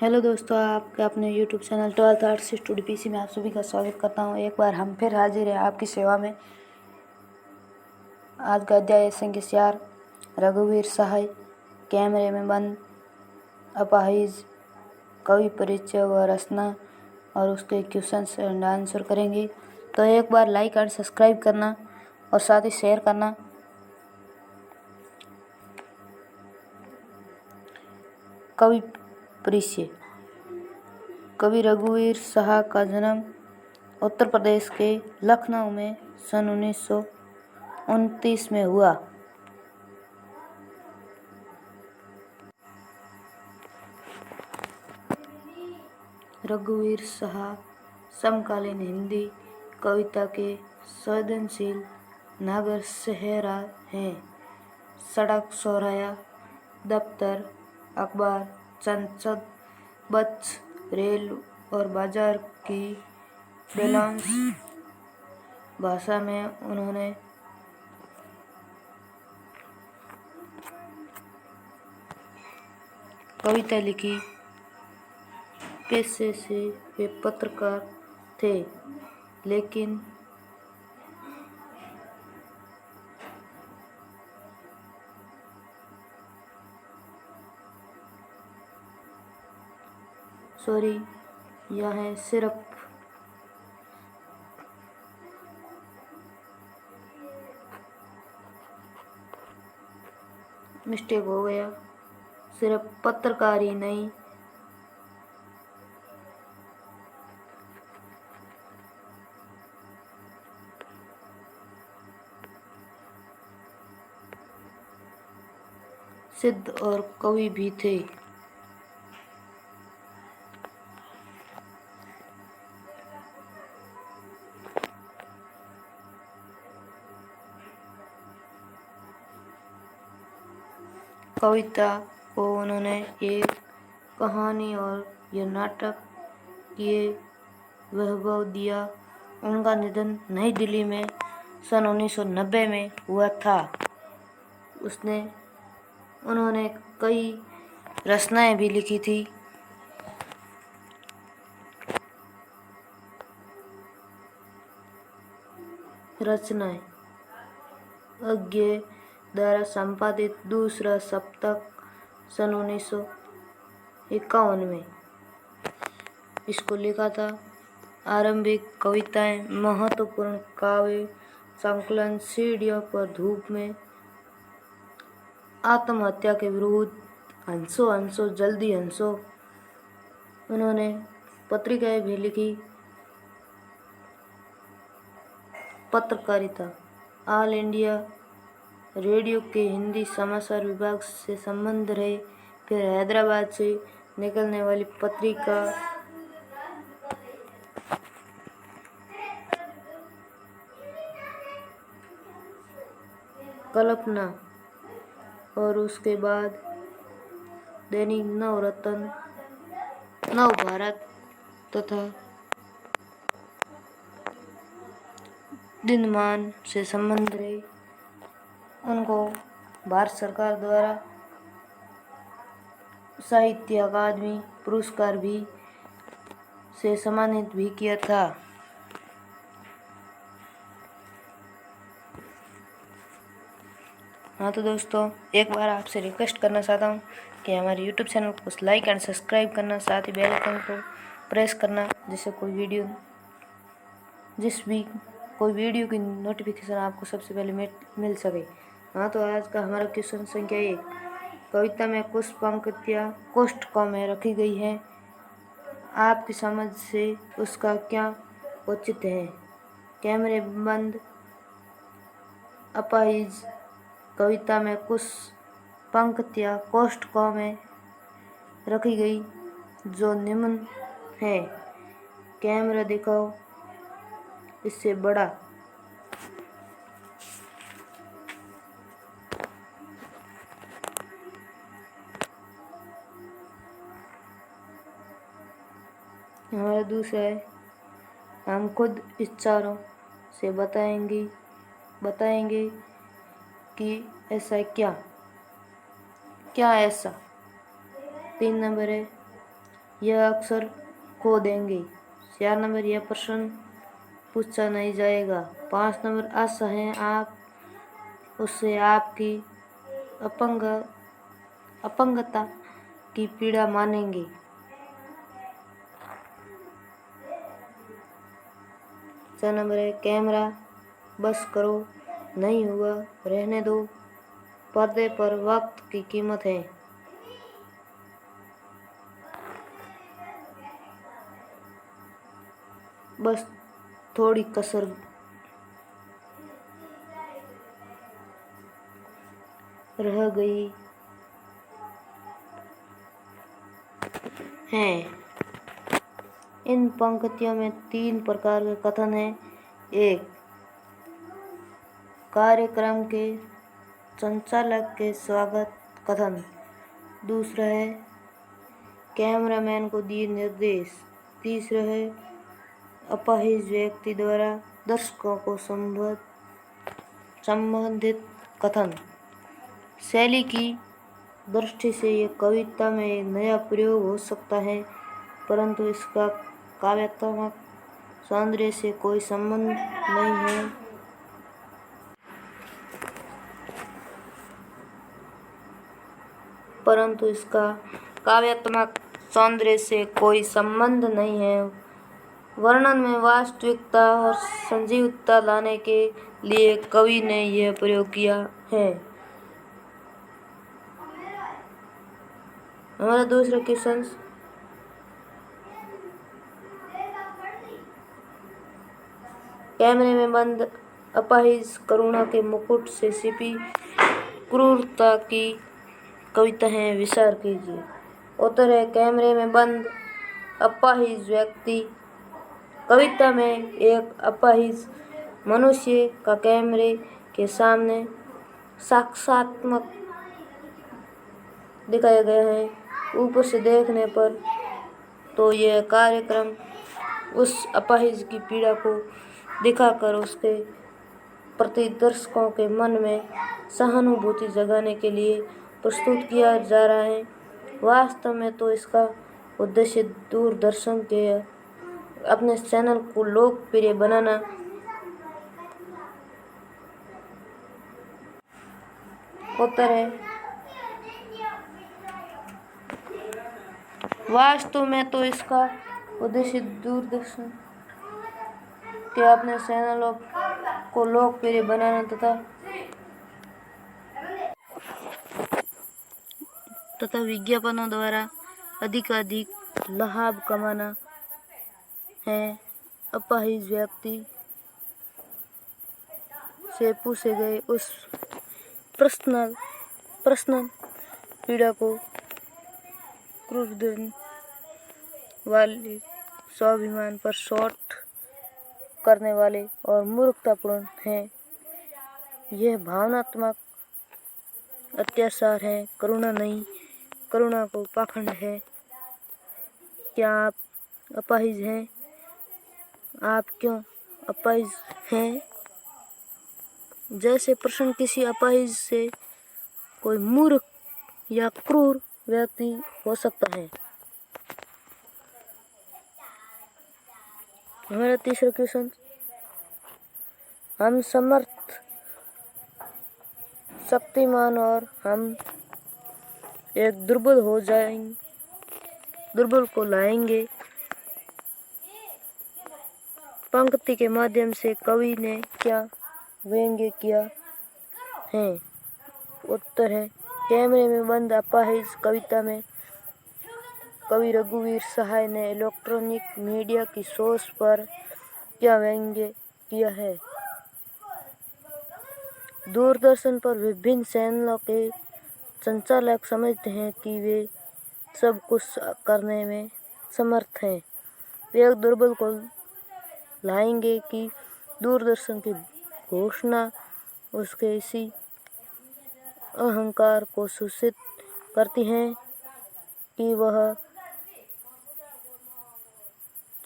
Hello दोस्तों, आपके अपने YouTube channel 12th arts studio PC में आप सभी का स्वागत करता हूं। एक बार हम फिर हाजिर हैं आपकी सेवा में। आज का अध्याय है संख्या 4, रघुवीर सहाय, कैमरे में बंद, अपाहिज, कवि परिचय व रचना और उसके क्वेश्चंस एंड आंसर करेंगे। तो एक बार लाइक और सब्सक्राइब करना और साथ ही शेयर करना। कवि परिचय। कवि रघुवीर सहाय का जन्म उत्तर प्रदेश के लखनऊ में सन 1929 में हुआ। रघुवीर सहाय समकालीन हिंदी कविता के संवेदनशील नागर सेहरा हैं। सड़क, चौराहा, दफ्तर, अखबार, संसद, बस, रेल और बाजार की बैलेंस भाषा में उन्होंने कविता लिखी। पेशे से वे पत्रकार थे, लेकिन यह सिर्फ मिस्टेक हो गया। सिर्फ पत्रकार ही नहीं, सिद्ध और कवि भी थे। कविता को उन्होंने एक कहानी और यह नाटक किए वैभव दिया। उनका निधन नई दिल्ली में सन 1990 में हुआ था। उन्होंने कई रचनाएं भी लिखी थी। रचनाएं: अज्ञेय द्वारा संपादित दूसरा सप्तक सन 1951 में इसको लिखा था। आरंभिक कविताएं: महत्वपूर्ण काव्य संकलन, सीढ़ियों पर धूप में, आत्महत्या के विरुद्ध, हंसो हंसो जल्दी हंसो। उन्होंने पत्रिकाएं भी लिखी। पत्रकारिता: ऑल इंडिया रेडियो के हिंदी समाचार विभाग से संबंध रहे। फिर हैदराबाद से निकलने वाली पत्रिका कल्पना और उसके बाद दैनिक नवरत्न, नवभारत तथा दिनमान से संबंध रहे। उनको भारत सरकार द्वारा साहित्य अकादमी पुरस्कार भी से सम्मानित भी किया था। हाँ तो दोस्तों, एक बार आपसे रिक्वेस्ट करना चाहता हूँ कि हमारे YouTube चैनल को लाइक एंड सब्सक्राइब करना, साथ ही बेल आइकन को प्रेस करना, जिससे कोई वीडियो की नोटिफिकेशन आपको सबसे पहले मिल सके। हाँ तो आज का हमारा क्वेश्चन संख्या 1, कविता में कुछ पंक्तियाँ कोष्ठकों में रखी गई हैं, आपकी समझ से उसका क्या औचित्य है? कैमरे बंद, अपाहिज, कविता में कुछ पंक्तियाँ कोष्ठकों में रखी गई जो निम्न है। कैमरा दिखाओ, इससे बड़ा। हमारा दूसरा है, हम खुद विचारों से बताएंगे कि ऐसा क्या ऐसा। 3 नंबर है, यह अक्सर खो देंगे। 4 नंबर, यह प्रश्न पूछा नहीं जाएगा। 5 नंबर, असह्य आप उससे आपकी अपंगता की पीड़ा मानेंगे। 6 नंबर है, कैमरा बस करो, नहीं हुआ रहने दो, पर्दे पर वक्त की कीमत है। बस थोड़ी कसर रह गई है। इन पंक्तियों में 3 प्रकार के कथन हैं। 1, कार्यक्रम के संचालक के स्वागत कथन। दूसरा है, कैमरामैन को दिए निर्देश। तीसरा है, अपाहिज व्यक्ति द्वारा दर्शकों को संबंधित कथन। शैली की दृष्टि से यह कविता में एक नया प्रयोग हो सकता है, परंतु इसका काव्यात्मक सौंदर्य से कोई संबंध नहीं है। वर्णन में वास्तविकता और सजीवता लाने के लिए कवि ने यह प्रयोग किया है। हमारा दूसरा क्वेश्चन, कैमरे में बंद अपाहिज करुणा के मुकुट से छिपी क्रूरता की कविता है, विचार कीजिए। उत्तर है, कैमरे में बंद अपाहिज व्यक्ति। कविता में एक अपाहिज मनुष्य का कैमरे के सामने साक्षात्मक दिखाया गया है। ऊपर से देखने पर तो यह कार्यक्रम उस अपाहिज की पीड़ा को दिखाकर उसके प्रति दर्शकों के मन में सहानुभूति जगाने के लिए प्रस्तुत किया जा रहा है। वास्तव में तो इसका उद्देश्य दूरदर्शन के अपने चैनल को लोकप्रिय बनाना उत्तर है, वास्तव में तो इसका उद्देश्य दूरदर्शन के अपने चैनलों को लोकप्रिय बनाना तथा विज्ञापनों द्वारा अधिकाधिक लाभ कमाना है। अपाहिज व्यक्ति से पूछे गए उस प्रश्न पीड़ा को क्रूर वाले स्वाभिमान पर शॉट करने वाले और मूर्खतापूर्ण हैं। यह भावनात्मक अत्याचार है, करुणा नहीं। करुणा को पाखंड है। क्या आप अपाहिज हैं? आप क्यों अपाहिज हैं? जैसे प्रश्न किसी अपाहिज से कोई मूर्ख या क्रूर व्यक्ति हो सकता है। हमारा तीसरा क्वेश्चन, हम समर्थ, शक्तिमान और हम एक दुर्बल को लाएंगे। पंक्ति के माध्यम से कवि ने क्या व्यंग्य किया है? उत्तर है, कैमरे में बंद अपाहिज कविता में कवि रघुवीर सहाय ने इलेक्ट्रॉनिक मीडिया की सोच पर क्या व्यंग्य किया है? दूरदर्शन पर विभिन्न चैनलों के संचालक समझते हैं कि वे सब कुछ करने में समर्थ हैं। वे एक दुर्बल को लाएंगे कि दूरदर्शन की घोषणा उसके इसी अहंकार को सूचित करती है कि वह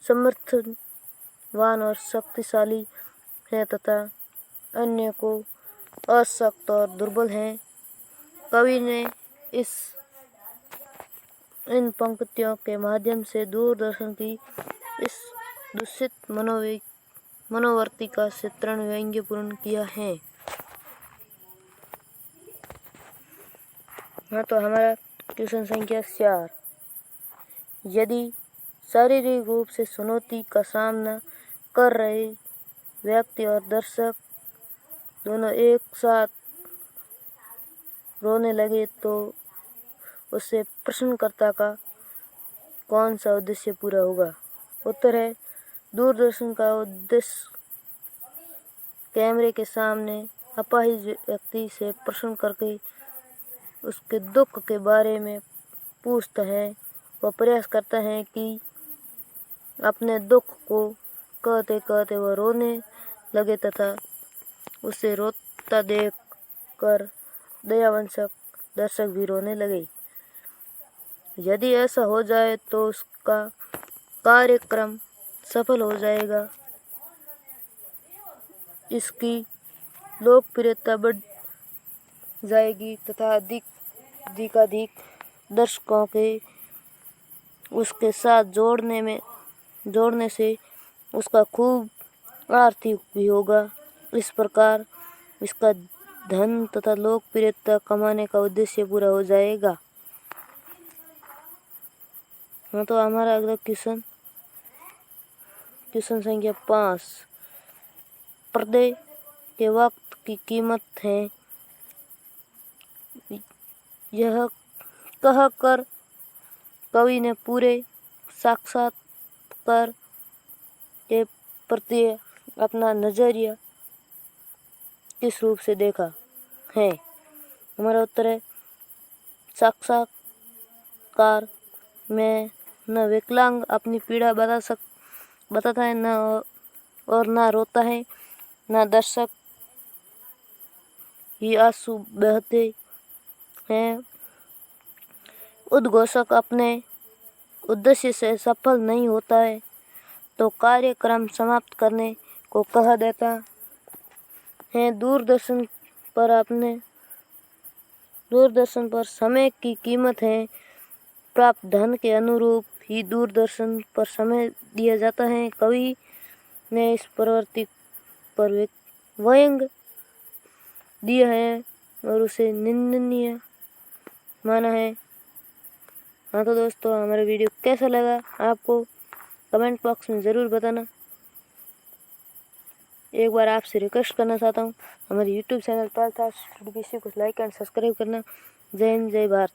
समर्थवान और शक्तिशाली है तथा अन्य को अशक्त और दुर्बल है। कवि ने इस इन पंक्तियों के माध्यम से दूरदर्शन की इस दूषित मनोवृत्ति का चित्रण व्यंग्यपूर्ण किया है। हाँ, तो हमारा क्वेश्चन संख्या 4। यदि शारीरिक रूप से चुनौती का सामना कर रहे व्यक्ति और दर्शक दोनों एक साथ रोने लगे तो उससे प्रश्नकर्ता का कौन सा उद्देश्य पूरा होगा? उत्तर है, दूरदर्शन का उद्देश्य कैमरे के सामने अपाहिज व्यक्ति से प्रश्न करके उसके दुख के बारे में पूछता है। वह प्रयास करता है कि अपने दुख को कहते कहते वह रोने लगे तथा उसे रोता देख कर दयावंशक दर्शक भी रोने लगे। यदि ऐसा हो जाए तो उसका कार्यक्रम सफल हो जाएगा। इसकी लोकप्रियता बढ़ जाएगी तथा अधिकाधिक दर्शकों के उसके साथ जोड़ने से उसका खूब आर्थिक भी होगा। इस प्रकार इसका धन तथा लोकप्रियता कमाने का उद्देश्य पूरा हो जाएगा। हाँ, तो हमारा अगला क्वेश्चन संख्या 5। पर्दे के वक्त की कीमत है, यह कहकर कवि ने पूरे साक्षात्कार के प्रति अपना नजरिया किस रूप से देखा है? हमारा उत्तर है, साक्षात्कार में न विकलांग अपनी पीड़ा बताता है और न रोता है, न दर्शक ही आंसू बहते हैं। उद्घोषक अपने उद्देश्य से सफल नहीं होता है तो कार्यक्रम समाप्त करने को कह देता है। दूरदर्शन पर समय की कीमत है। प्राप्त धन के अनुरूप ही दूरदर्शन पर समय दिया जाता है। कवि ने इस प्रवृत्ति पर व्यंग्य दिया है और उसे निंदनीय माना है। हाँ, तो दोस्तों, हमारा वीडियो कैसा लगा आपको कमेंट बॉक्स में ज़रूर बताना। एक बार आपसे रिक्वेस्ट करना चाहता हूँ, हमारे YouTube चैनल पार्थास को लाइक एंड सब्सक्राइब करना। जय हिंद, जय भारत।